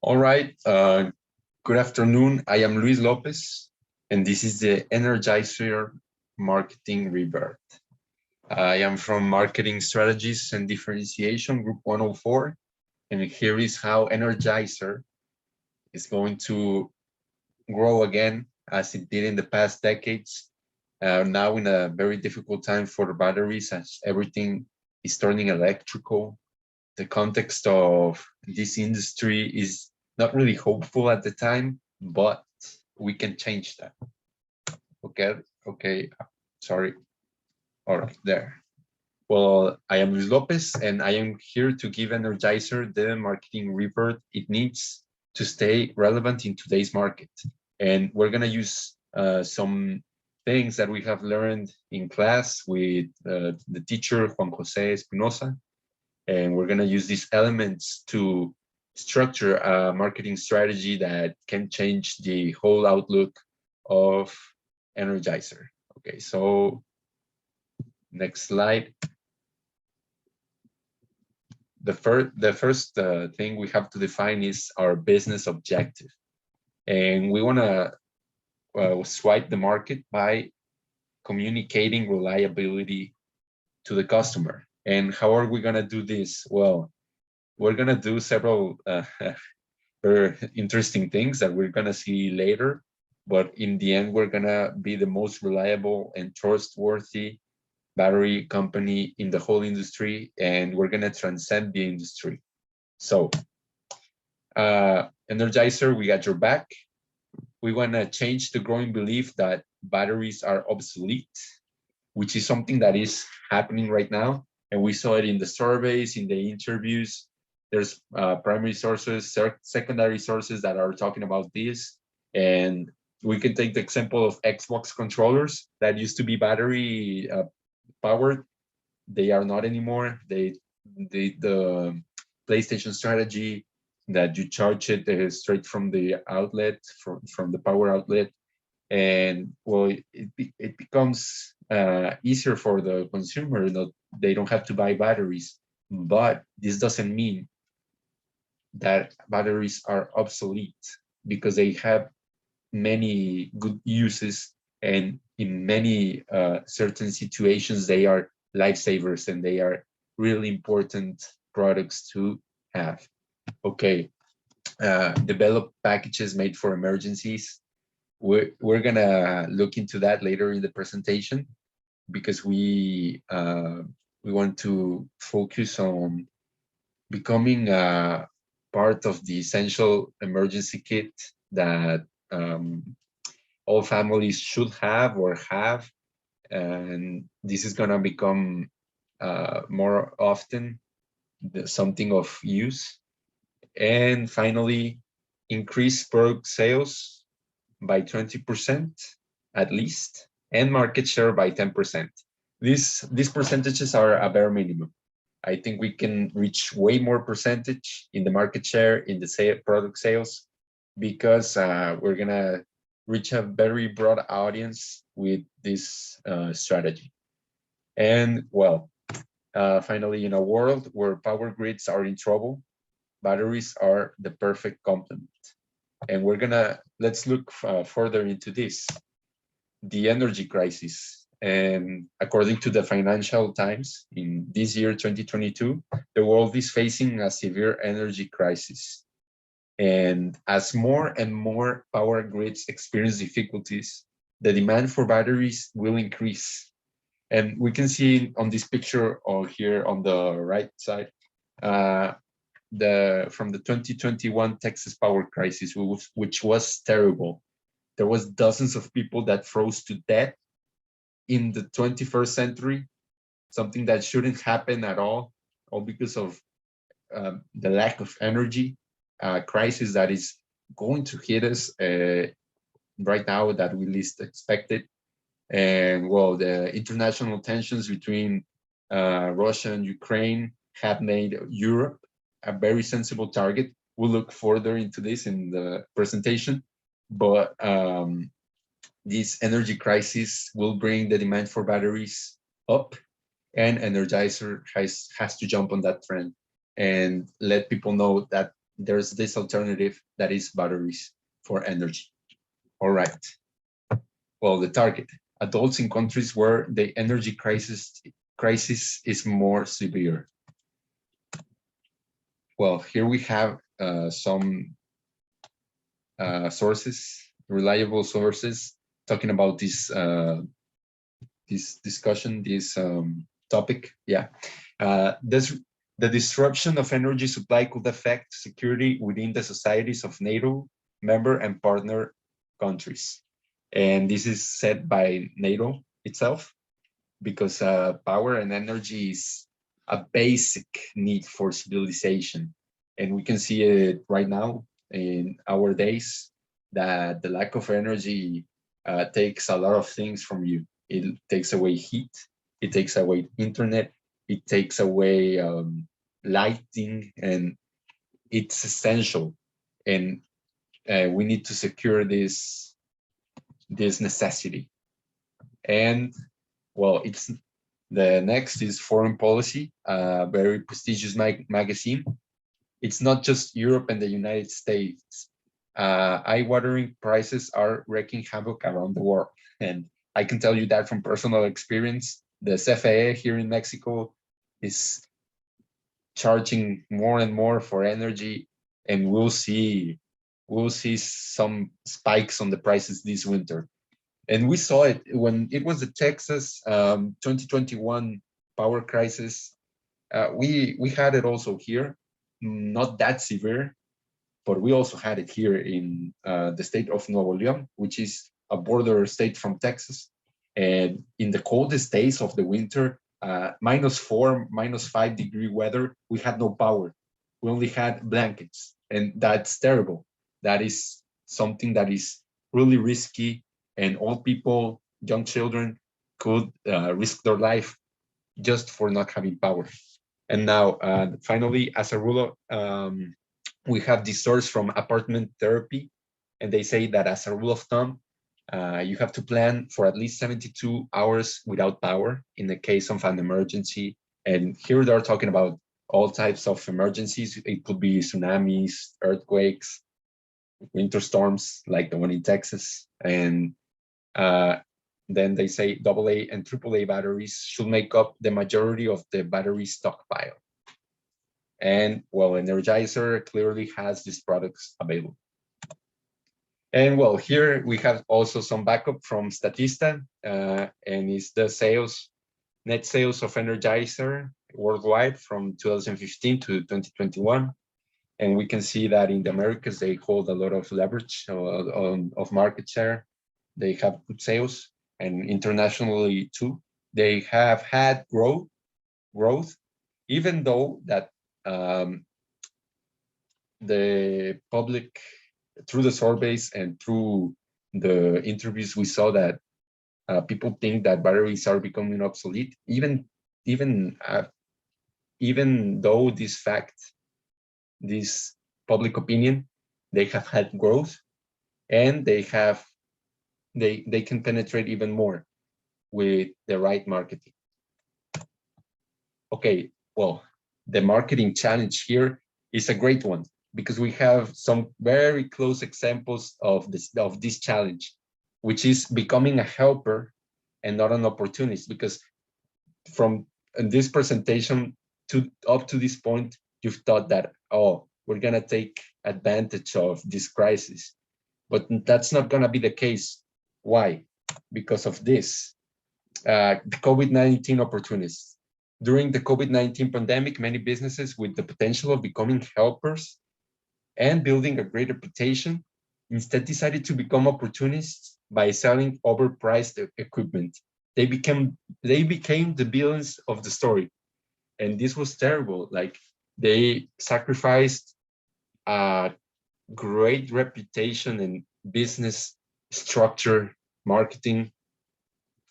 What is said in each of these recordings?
All right. Good afternoon. I am Luis Lopez, and this is the Energizer Marketing Rebirth. I am from Marketing Strategies and Differentiation, Group 104, and here is how Energizer is going to grow again as it did in the past decades. Now in a very difficult time for the batteries as everything is turning electrical. The context of this industry is not really hopeful at the time, but we can change that. Okay, sorry. All right, there. Well, I am Luis Lopez, and I am here to give Energizer the marketing rebirth it needs to stay relevant in today's market. And we're going to use some things that we have learned in class with the teacher, Juan Jose Espinosa. And we're going to use these elements to structure a marketing strategy that can change the whole outlook of Energizer. Okay, so next slide. The first thing we have to define is our business objective. And we want to swipe the market by communicating reliability to the customer. And how are we going to do this? Well, we're going to do several very interesting things that we're going to see later. But in the end, we're going to be the most reliable and trustworthy battery company in the whole industry, and we're going to transcend the industry. So, Energizer, we got your back. We want to change the growing belief that batteries are obsolete, which is something that is happening right now. And we saw it in the surveys, in the interviews. There's primary sources, secondary sources that are talking about this. And we can take the example of Xbox controllers that used to be battery powered. They are not anymore. The PlayStation strategy that you charge it straight from the outlet, from the power outlet. And well, it becomes easier for the consumer. They don't have to buy batteries. But this doesn't mean that batteries are obsolete, because they have many good uses, and in many certain situations they are lifesavers, and they are really important products to have. Okay, develop packages made for emergencies. We're gonna look into that later in the presentation, because we want to focus on becoming part of the essential emergency kit that all families should have or have, and this is going to become more often something of use. And finally, increase product sales by 20% at least, and market share by 10%. These percentages are a bare minimum. I think we can reach way more percentage in the market share, in the product sales, because we're gonna reach a very broad audience with this strategy. And well, finally, in a world where power grids are in trouble, batteries are the perfect complement. And let's look further into this, the energy crisis. And according to the Financial Times, in this year, 2022, the world is facing a severe energy crisis. And as more and more power grids experience difficulties, the demand for batteries will increase. And we can see on this picture or here on the right side, from the 2021 Texas power crisis, which was terrible. There was dozens of people that froze to death in the 21st century, something that shouldn't happen at all because of the lack of energy crisis that is going to hit us right now that we least expected. And well, the international tensions between Russia and Ukraine have made Europe a very sensible target. We'll look further into this in the presentation, but this energy crisis will bring the demand for batteries up, and Energizer has to jump on that trend. and let people know that there's this alternative that is batteries for energy. All right. Well, the target, adults in countries where the energy crisis is more severe. Well, here we have some sources, reliable sources, talking about this discussion, this topic. Yeah, this the disruption of energy supply could affect security within the societies of NATO member and partner countries, and this is said by NATO itself, because power and energy is a basic need for civilization, and we can see it right now in our days that the lack of energy takes a lot of things from you. It takes away heat, it takes away internet, it takes away lighting, and it's essential. And we need to secure this necessity. And well, it's the next is foreign policy, a very prestigious magazine. It's not just Europe and the United States. Eye-watering prices are wreaking havoc around the world. And I can tell you that from personal experience. The CFE here in Mexico is charging more and more for energy, and we'll see some spikes on the prices this winter. And we saw it when it was the Texas 2021 power crisis. We had it also here, not that severe, but we also had it here in the state of Nuevo León, which is a border state from Texas. And in the coldest days of the winter, -4, -5 degree weather, we had no power. We only had blankets, and that's terrible. That is something that is really risky, and old people, young children could risk their life just for not having power. And now, finally, as a rule, we have this source from apartment therapy, and they say that as a rule of thumb, you have to plan for at least 72 hours without power in the case of an emergency. And here they're talking about all types of emergencies. It could be tsunamis, earthquakes, winter storms like the one in Texas. And then they say AA and AAA batteries should make up the majority of the battery stockpile. And well, Energizer clearly has these products available. And well, here we have also some backup from Statista, and it's the net sales of Energizer worldwide from 2015 to 2021. And we can see that in the Americas, they hold a lot of leverage of market share. They have good sales, and internationally too. They have had growth, even though that the public, through the surveys and through the interviews, we saw that people think that batteries are becoming obsolete. Even though this public opinion, they have had growth, and they can penetrate even more with the right marketing. Okay, well, the marketing challenge here is a great one, because we have some very close examples of this challenge, which is becoming a helper and not an opportunist. Because from this presentation up to this point, you've thought that, oh, we're gonna take advantage of this crisis, but that's not gonna be the case. Why? Because of this, the COVID-19 opportunists. During the COVID-19 pandemic, many businesses with the potential of becoming helpers and building a great reputation instead decided to become opportunists by selling overpriced equipment. They became the villains of the story, and this was terrible. Like, they sacrificed a great reputation and business structure, marketing,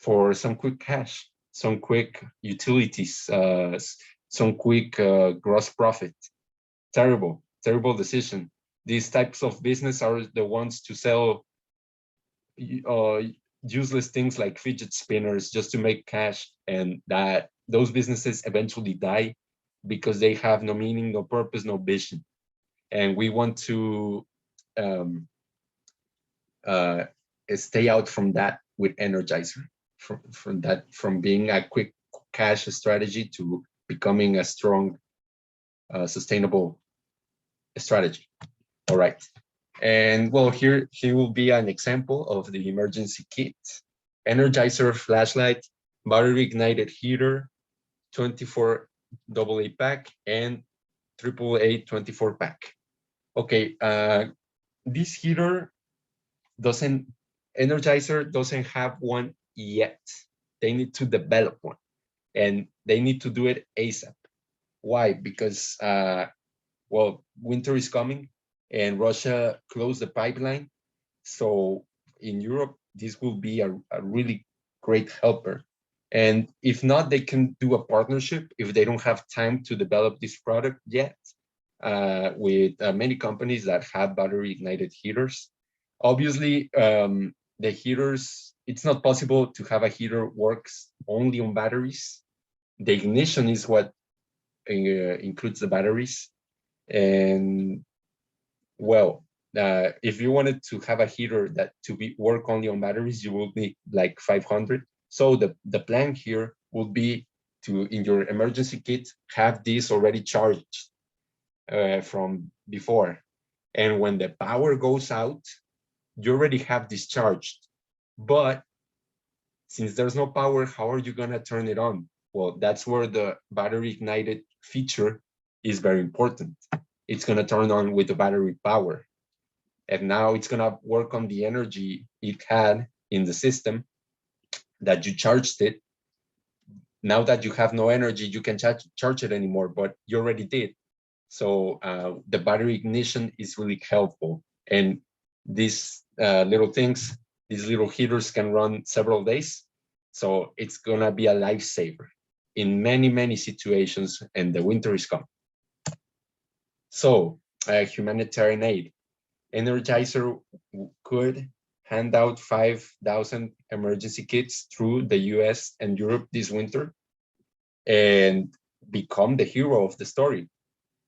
for some quick cash, some quick utilities, some quick gross profit. Terrible decision. These types of business are the ones to sell useless things like fidget spinners just to make cash, and that those businesses eventually die because they have no meaning, no purpose, no vision. And we want to um, uh, stay out from that with Energizer, from being a quick cash strategy to becoming a strong, sustainable strategy. All right. And well, here will be an example of the emergency kit. Energizer flashlight, battery ignited heater, 24 AA pack, and AAA 24 pack. Okay, this heater doesn't, Energizer doesn't have one yet. They need to develop one, and they need to do it ASAP. Why? Because well, winter is coming, and Russia closed the pipeline. So in Europe, this will be a really great helper. And if not, they can do a partnership if they don't have time to develop this product yet, with many companies that have battery ignited heaters. Obviously, the heaters, it's not possible to have a heater works only on batteries. The ignition is what includes the batteries. And well, if you wanted to have a heater that to be work only on batteries, you will need like 500. So the plan here would be to, in your emergency kit, have this already charged from before. And when the power goes out, you already have this charged. But since there's no power, how are you gonna turn it on? Well, that's where the battery ignited feature is very important. It's gonna turn on with the battery power. And now it's gonna work on the energy it had in the system that you charged it. Now that you have no energy, you can charge it anymore, but you already did. So the battery ignition is really helpful. And these little things, these little heaters can run several days. So it's gonna be a lifesaver in many, many situations, and the winter is coming. So humanitarian aid. Energizer could hand out 5,000 emergency kits through the US and Europe this winter and become the hero of the story.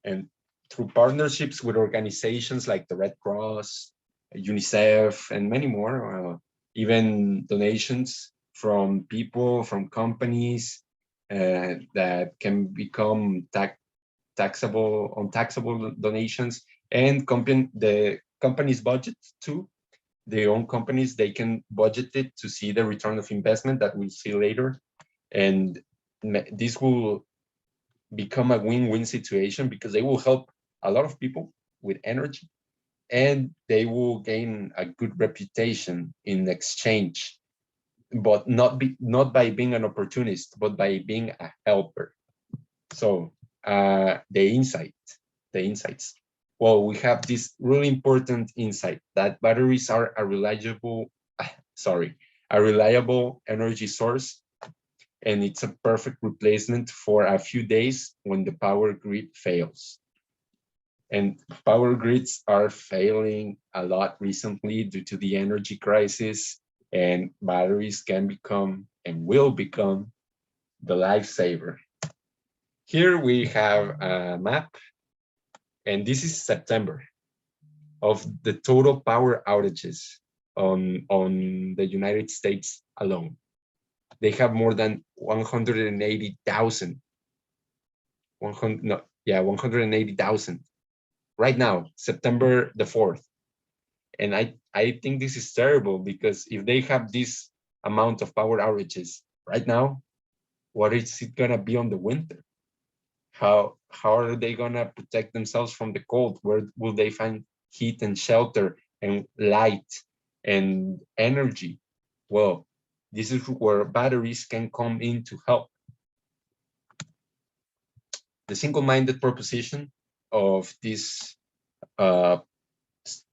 And through partnerships with organizations like the Red Cross, UNICEF, and many more, even donations from people, from companies that can become taxable, untaxable donations, and the company's budget too. Their own companies, they can budget it to see the return of investment that we'll see later. And this will become a win-win situation because they will help a lot of people with energy, and they will gain a good reputation in exchange, but not by being an opportunist, but by being a helper. So the insights. Well, we have this really important insight that batteries are a reliable energy source, and it's a perfect replacement for a few days when the power grid fails. And power grids are failing a lot recently due to the energy crisis, and batteries can become and will become the lifesaver. Here we have a map, and this is September, of the total power outages on the United States alone. They have more than 180,000. 180,000 right now, September the 4th. And I think this is terrible, because if they have this amount of power outages right now, what is it gonna be on the winter? How are they gonna protect themselves from the cold? Where will they find heat and shelter and light and energy? Well, this is where batteries can come in to help. The single-minded proposition of this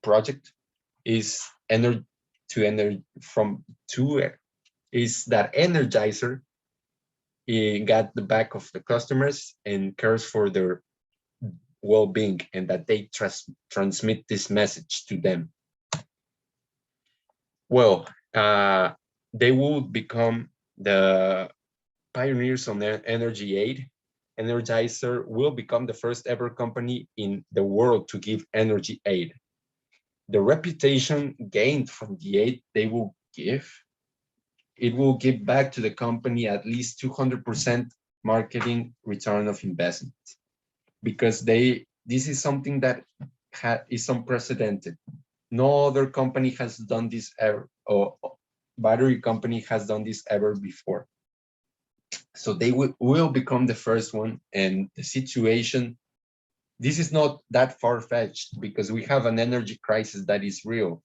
project is is that Energizer got the back of the customers and cares for their well-being, and that they transmit this message to them. Well, they will become the pioneers on energy aid, Energizer will become the first ever company in the world to give energy aid. The reputation gained from the aid they will give, it will give back to the company at least 200% marketing return of investment, because this is something that is unprecedented. No other company has done this ever, or battery company has done this ever before. So they will become the first one. And the situation, this is not that far-fetched, because we have an energy crisis that is real,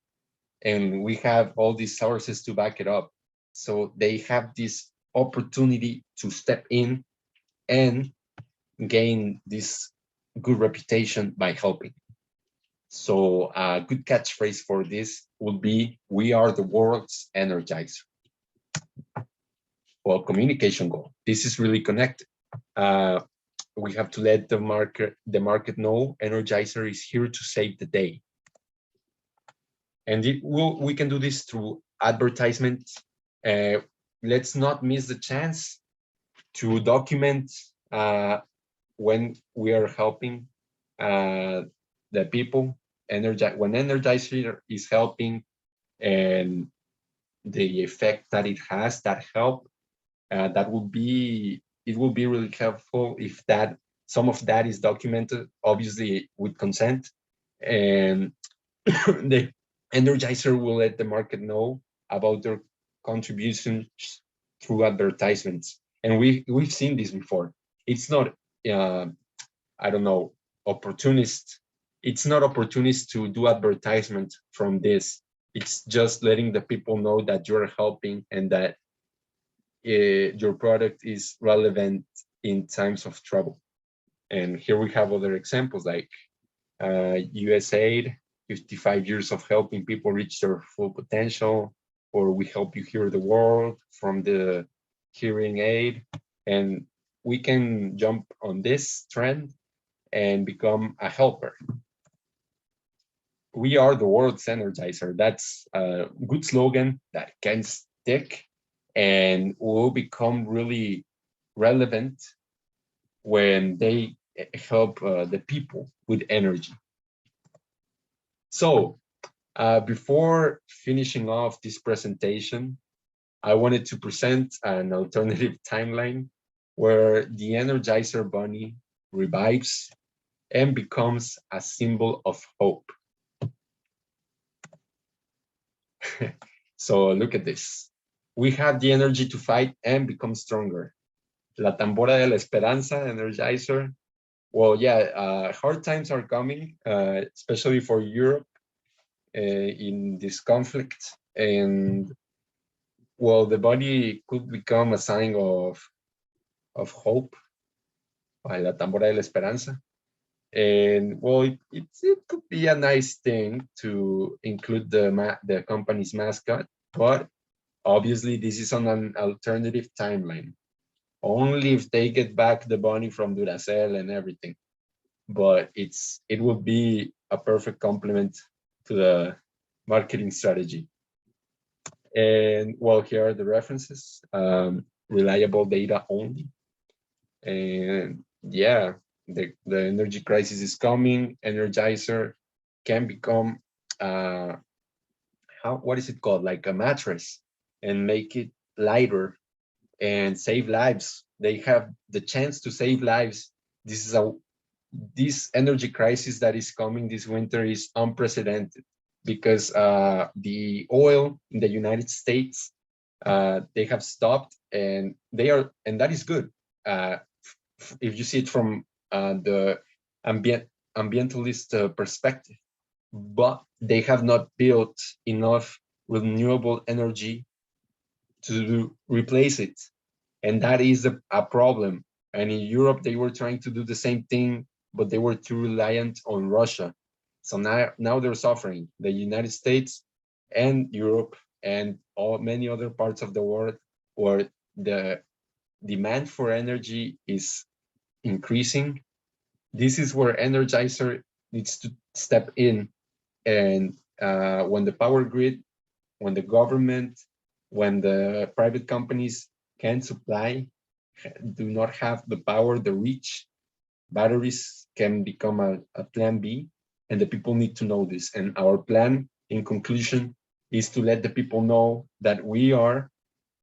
and we have all these sources to back it up. So they have this opportunity to step in and gain this good reputation by helping. So a good catchphrase for this would be, "We are the world's Energizer." Well, communication goal. This is really connected. We have to let the market know Energizer is here to save the day. And we can do this through advertisement. Let's not miss the chance to document when we are helping the people. When Energizer is helping, and the effect that it has, that help, it will be really helpful if some of that is documented, obviously with consent, and the Energizer will let the market know about their contributions through advertisements. And we've seen this before. It's not, I don't know, opportunist. It's not opportunist to do advertisement from this. It's just letting the people know that you're helping, and that your product is relevant in times of trouble. And here we have other examples like USAID, 55 years of helping people reach their full potential, or We Help You Hear the World from the hearing aid. And we can jump on this trend and become a helper. We are the world's Energizer. That's a good slogan that can stick and will become really relevant when they help the people with energy. So before finishing off this presentation, I wanted to present an alternative timeline where the Energizer Bunny revives and becomes a symbol of hope. So look at this. We have the energy to fight and become stronger. La tambora de la esperanza, Energizer. Well, yeah, hard times are coming, especially for Europe in this conflict. And well, the body could become a sign of hope, la tambora de la esperanza. And well, it could be a nice thing to include the company's mascot, but obviously this is on an alternative timeline. Only if they get back the bunny from Duracell and everything. But it will be a perfect complement to the marketing strategy. And well, here are the references. Reliable data only. And yeah, the energy crisis is coming. Energizer can become what is it called, like a mattress, and make it lighter and save lives. They have the chance to save lives. This energy crisis that is coming this winter is unprecedented, because the oil in the United States, they have stopped, and that is good. If you see it from the ambientalist perspective, but they have not built enough renewable energy to replace it, and that is a problem. And in Europe, they were trying to do the same thing, but they were too reliant on Russia. So now they're suffering. The United States and Europe and many other parts of the world where the demand for energy is increasing. This is where Energizer needs to step in. And when the power grid, when the government, when the private companies can supply, do not have the power, the reach, batteries can become a plan B, and the people need to know this. And our plan, in conclusion, is to let the people know that we are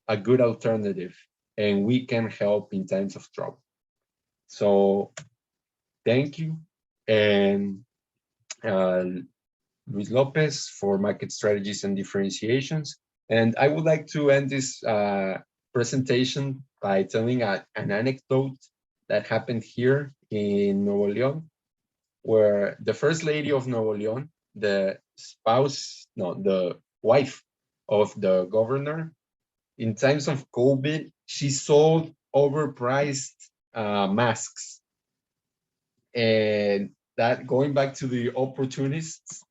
a good alternative and we can help in times of trouble. So thank you. And uh, Luis Lopez for market strategies and differentiations. And I would like to end this presentation by telling an anecdote that happened here in Nuevo León, where the first lady of Nuevo León, the spouse, no, the wife of the governor, in times of COVID, she sold overpriced masks. And that, going back to the opportunists,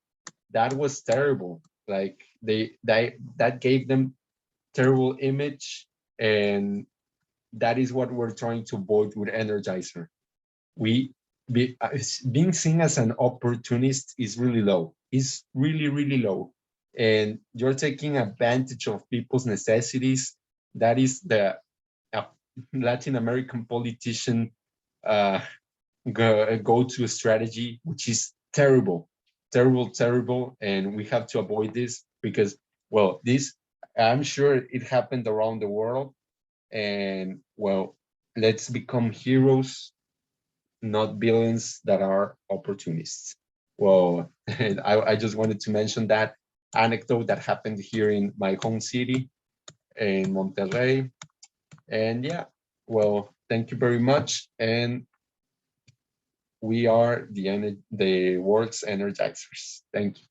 that was terrible. Like that gave them terrible image, and that is what we're trying to avoid with Energizer. We being seen as an opportunist is really low. Is really really low, and you're taking advantage of people's necessities. That is the uh, Latin American politician uh, go-to strategy, which is terrible, terrible, terrible, and we have to avoid this because, well, this, I'm sure it happened around the world, and well, let's become heroes, not villains that are opportunists. Well, I just wanted to mention that anecdote that happened here in my home city in Monterrey, and yeah, well, thank you very much, and we are the world's energizers. Thank you.